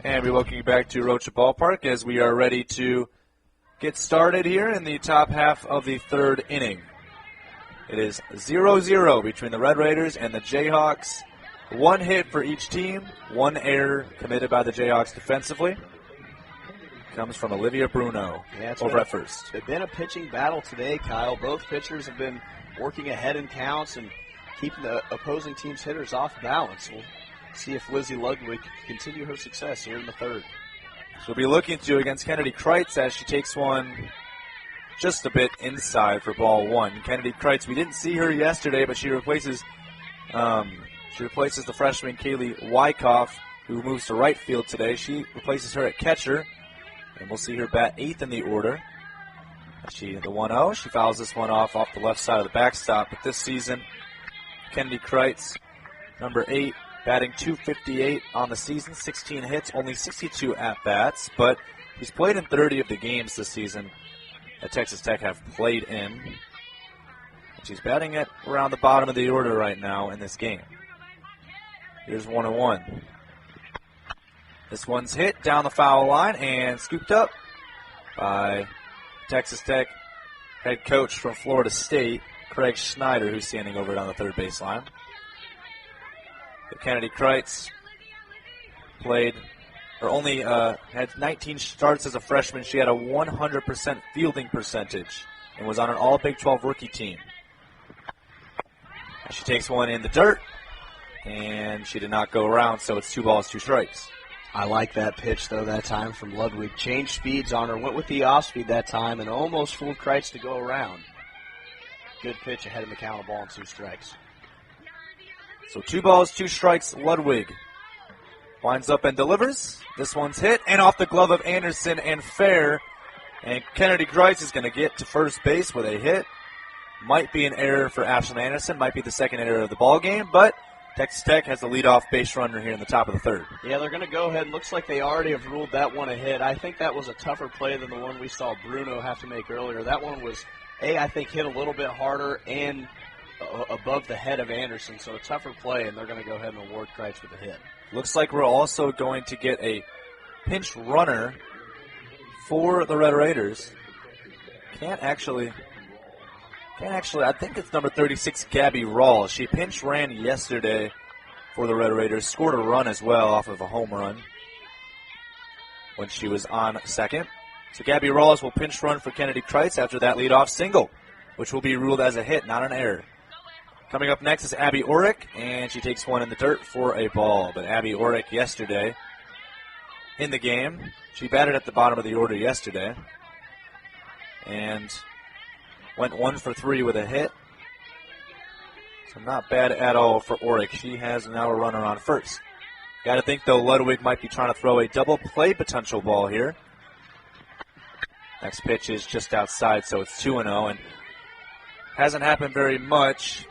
And we welcome you back to Rocha Ballpark as we are ready to get started here in the top half of the third inning. It is 0-0 between the Red Raiders and the Jayhawks. One hit for each team, one error committed by the Jayhawks defensively. Comes from Olivia Bruno over at first. It's been a pitching battle today, Kyle. Both pitchers have been working ahead in counts and keeping the opposing team's hitters off balance. We'll see if Lizzie Ludwig can continue her success here in the third. She'll be looking to against Kennedy Kreitz as she takes one just a bit inside for ball one. Kennedy Kreitz, we didn't see her yesterday, but she replaces the freshman Kaylee Wyckoff, who moves to right field today. She replaces her at catcher, and we'll see her bat eighth in the order. The 1-0. She fouls this one off the left side of the backstop. But this season, Kennedy Kreitz, number 8, batting .258 on the season, 16 hits, only 62 at-bats. But he's played in 30 of the games this season that Texas Tech have played in. And she's batting at around the bottom of the order right now in this game. Here's 1-1. This one's hit down the foul line and scooped up by Texas Tech head coach from Florida State, Craig Schneider, who's standing over it on the third baseline. Kennedy Kreitz had 19 starts as a freshman. She had a 100% fielding percentage and was on an all Big 12 rookie team. She takes one in the dirt, and she did not go around, so it's 2 balls, 2 strikes. I like that pitch, though, that time from Ludwig. Changed speeds on her, went with the off-speed that time, and almost fooled Kreitz to go around. Good pitch ahead of the count, 1 ball and 2 strikes. So 2 balls, 2 strikes, Ludwig winds up and delivers. This one's hit, and off the glove of Anderson and fair. And Kennedy Kreitz is going to get to first base with a hit. Might be an error for Ashlyn Anderson, might be the second error of the ball game, but Texas Tech has the leadoff base runner here in the top of the third. Yeah, they're going to go ahead. Looks like they already have ruled that one a hit. I think that was a tougher play than the one we saw Bruno have to make earlier. That one was, I think, hit a little bit harder and above the head of Anderson, so a tougher play, and they're going to go ahead and award Kreitz with a hit. Looks like we're also going to get a pinch runner for the Red Raiders. Can't actually, I think it's number 36, Gabby Rawls. She pinch ran yesterday for the Red Raiders, scored a run as well off of a home run when she was on second. So Gabby Rawls will pinch run for Kennedy Kreitz after that leadoff single, which will be ruled as a hit, not an error. Coming up next is Abby Orrick, and she takes one in the dirt for a ball. But Abby Orrick yesterday in the game, she batted at the bottom of the order yesterday and went 1 for 3 with a hit. So not bad at all for Orrick. She has now a runner on first. Got to think, though, Ludwig might be trying to throw a double play potential ball here. Next pitch is just outside, so it's 2-0, and hasn't happened very much.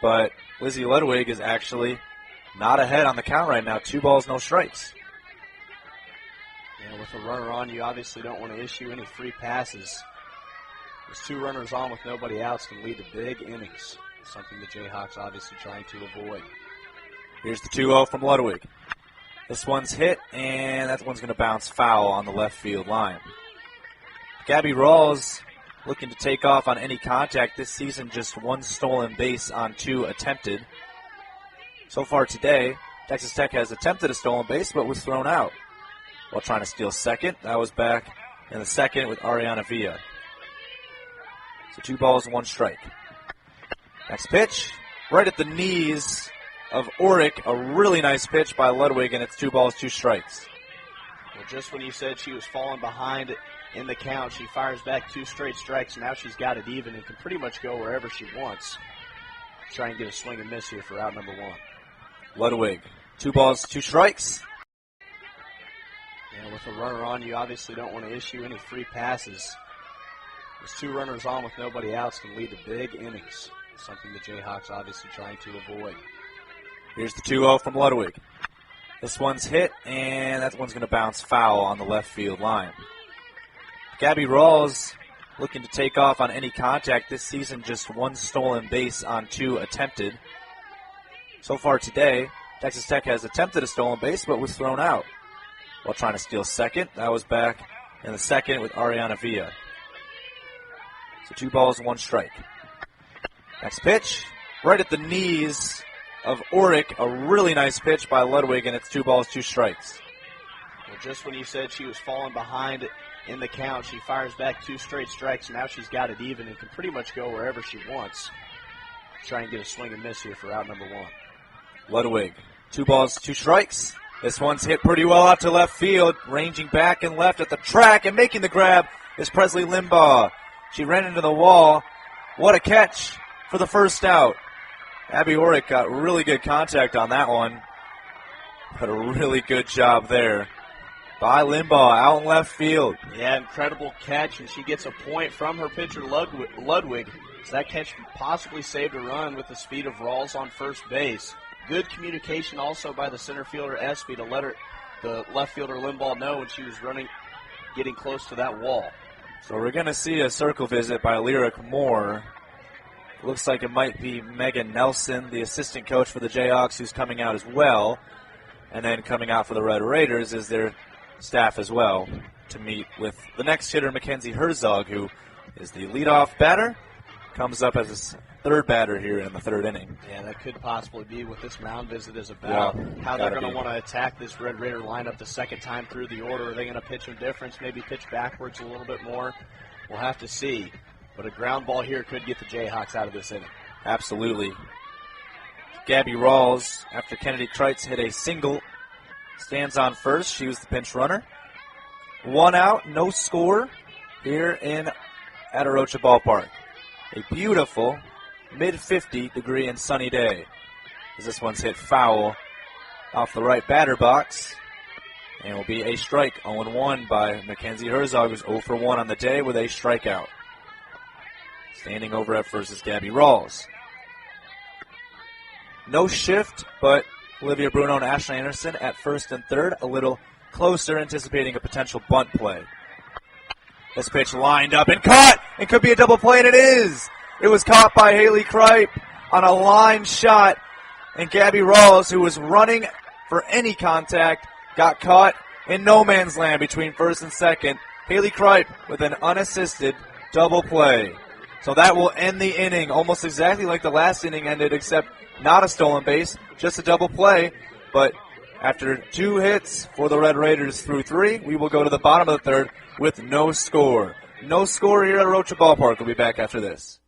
But Lizzie Ludwig is actually not ahead on the count right now. 2 balls, no strikes. Yeah, with a runner on, you obviously don't want to issue any free passes. Those 2 runners on with nobody else can lead to big innings, something the Jayhawks obviously trying to avoid. Here's the 2-0 from Ludwig. This one's hit, and that one's going to bounce foul on the left field line. Gabby Rawls looking to take off on any contact this season, just 1 stolen base on 2 attempted. So far today, Texas Tech has attempted a stolen base but was thrown out while trying to steal second. That was back in the second with Ariana Villa. So 2 balls, 1 strike. Next pitch, right at the knees of Orrick. A really nice pitch by Ludwig, and it's 2 balls, 2 strikes. Well, just when you said she was falling behind in the count, she fires back 2 straight strikes. Now she's got it even and can pretty much go wherever she wants. Try and get a swing and miss here for out number 1. Ludwig, 2 balls, 2 strikes. Yeah, with a runner on, you obviously don't want to issue any free passes. Those 2 runners on with nobody else can lead to big innings, something the Jayhawks obviously trying to avoid. Here's the 2-0 from Ludwig. This one's hit, and that one's going to bounce foul on the left field line. Gabby Rawls looking to take off on any contact this season, just 1 stolen base on 2 attempted. So far today, Texas Tech has attempted a stolen base but was thrown out while trying to steal second. That was back in the second with Ariana Villa. So 2 balls, 1 strike. Next pitch, right at the knees of Orick. A really nice pitch by Ludwig, and it's 2 balls, 2 strikes. Well, just when you said she was falling behind in the count, she fires back 2 straight strikes. Now she's got it even and can pretty much go wherever she wants. Try and get a swing and miss here for out number 1. Ludwig, 2 balls, 2 strikes. This one's hit pretty well out to left field, ranging back and left at the track, and making the grab is Presley Limbaugh. She ran into the wall. What a catch for the first out. Abby Orick got really good contact on that one. But a really good job there by Limbaugh out in left field. Yeah, incredible catch, and she gets a point from her pitcher Ludwig. So that catch possibly saved a run with the speed of Rawls on first base. Good communication also by the center fielder Espy to let the left fielder Limbaugh know when she was getting close to that wall. So we're going to see a circle visit by Lyric Moore. Looks like it might be Megan Nelson, the assistant coach for the Jayhawks, who's coming out as well. And then coming out for the Red Raiders is their staff as well to meet with the next hitter, Mackenzie Herzog, who is the leadoff batter. Comes up as a third batter here in the 3rd inning. Yeah, that could possibly be what this mound visit is about. Yeah, how they're going to want to attack this Red Raider lineup the second time through the order. Are they going to pitch them difference, maybe pitch backwards a little bit more? We'll have to see. But a ground ball here could get the Jayhawks out of this inning. Absolutely. Gabby Rawls, after Kennedy Kreitz hit a single, stands on first. She was the pinch runner. 1 out, no score here in Atarocha Ballpark. A beautiful mid-50 degree and sunny day. As this one's hit foul off the right batter box. And will be a strike, 0-1 by Mackenzie Herzog, who's 0 for 1 on the day with a strikeout. Standing over at first is Gabby Rawls. No shift, but Olivia Bruno and Ashley Anderson at first and third, a little closer, anticipating a potential bunt play. This pitch lined up and caught! It could be a double play, and it is! It was caught by Haley Kripe on a line shot, and Gabby Rawls, who was running for any contact, got caught in no man's land between first and second. Haley Kripe with an unassisted double play. So that will end the inning almost exactly like the last inning ended, except not a stolen base, just a double play. But after 2 hits for the Red Raiders through 3, we will go to the bottom of the 3rd with no score. No score here at Rocha Ballpark. We'll be back after this.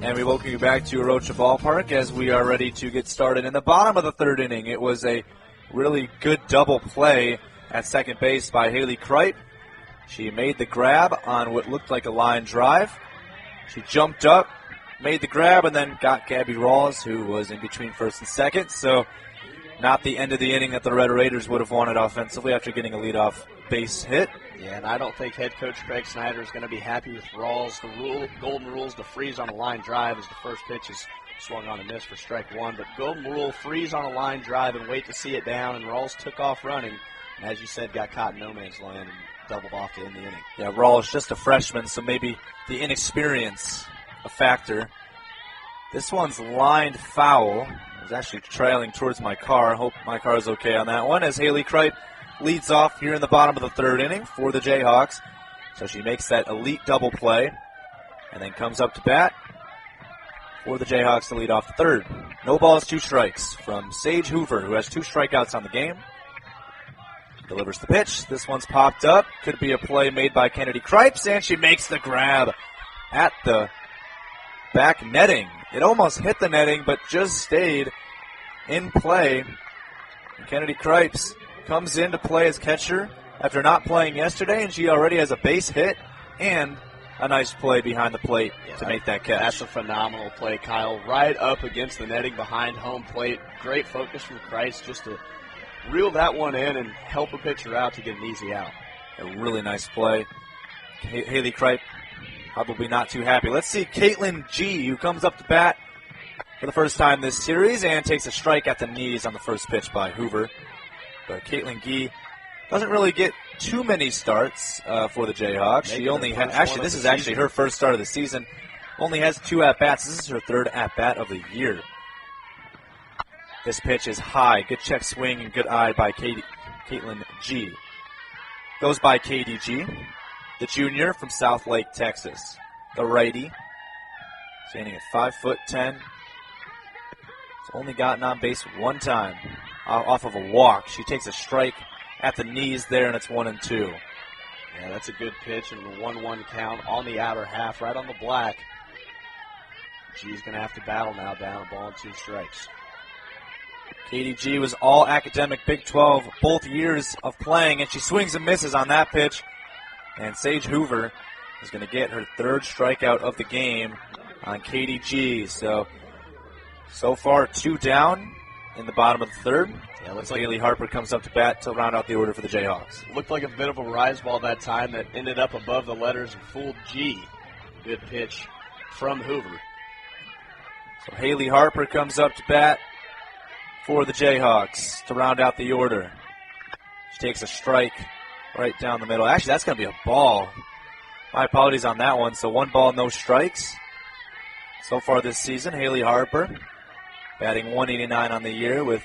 And we welcome you back to Rocha Ballpark as we are ready to get started in the bottom of the 3rd inning. It was a really good double play at second base by Haley Kripe. She made the grab on what looked like a line drive. She jumped up, made the grab, and then got Gabby Rawls, who was in between first and second. So not the end of the inning that the Red Raiders would have wanted offensively after getting a leadoff base hit. Yeah, and I don't think head coach Craig Snyder is going to be happy with Rawls. The golden rule is to freeze on a line drive as the first pitch is swung on and missed for strike 1. But golden rule, freeze on a line drive and wait to see it down. And Rawls took off running. And as you said, got caught in no man's land and doubled off to end the inning. Yeah, Rawls just a freshman, so maybe the inexperience a factor. This one's lined foul. I was actually trailing towards my car. Hope my car is okay on that one as Haley Kripe leads off here in the bottom of the 3rd inning for the Jayhawks. So she makes that elite double play and then comes up to bat for the Jayhawks to lead off the 3rd. No balls, 2 strikes from Sage Hoover, who has 2 strikeouts on the game. Delivers the pitch. This one's popped up. Could be a play made by Kennedy Cripes, and she makes the grab at the back netting. It almost hit the netting, but just stayed in play. And Kennedy Cripes comes in to play as catcher after not playing yesterday, and she already has a base hit and a nice play behind the plate to make that catch. That's a phenomenal play, Kyle. Right up against the netting behind home plate. Great focus from Christ just to reel that one in and help a pitcher out to get an easy out. A really nice play. Haley Kripe probably not too happy. Let's see Caitlin G., who comes up to bat for the first time this series and takes a strike at the knees on the first pitch by Hoover. But Caitlin G. doesn't really get too many starts for the Jayhawks. She only this is actually her first start of the season. Only has 2 at-bats. This is her 3rd at-bat of the year. This pitch is high. Good check swing and good eye by Caitlin G. Goes by KDG, the junior from South Lake, Texas. The righty, standing at 5'10". Has only gotten on base 1 time off of a walk. She takes a strike at the knees there, and it's 1-2. Yeah, that's a good pitch, and the 1-1 count on the outer half, right on the black. G's going to have to battle now, down a ball and 2 strikes. KDG was all academic Big 12 both years of playing, and she swings and misses on that pitch. And Sage Hoover is going to get her 3rd strikeout of the game on KDG. So far 2 down in the bottom of the 3rd. Yeah, looks like Haley Harper comes up to bat to round out the order for the Jayhawks. Looked like a bit of a rise ball that time that ended up above the letters and fooled G. Good pitch from Hoover. So Haley Harper comes up to bat for the Jayhawks to round out the order. She takes a strike right down the middle. Actually, that's going to be a ball. My apologies on that one. So 1 ball, no strikes. So far this season, Haley Harper batting .189 on the year with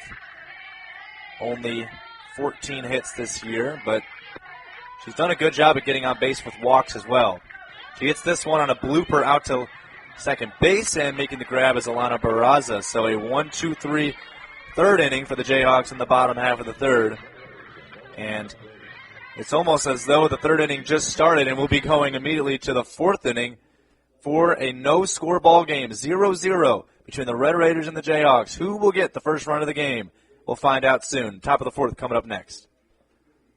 only 14 hits this year, but she's done a good job at getting on base with walks as well. She hits this one on a blooper out to second base, and making the grab is Alana Barraza. So a 1-2-3 3rd inning for the Jayhawks in the bottom half of the 3rd. And it's almost as though the 3rd inning just started, and we'll be going immediately to the 4th inning for a no-score ball game, 0-0 between the Red Raiders and the Jayhawks. Who will get the first run of the game? We'll find out soon. Top of the 4th coming up next.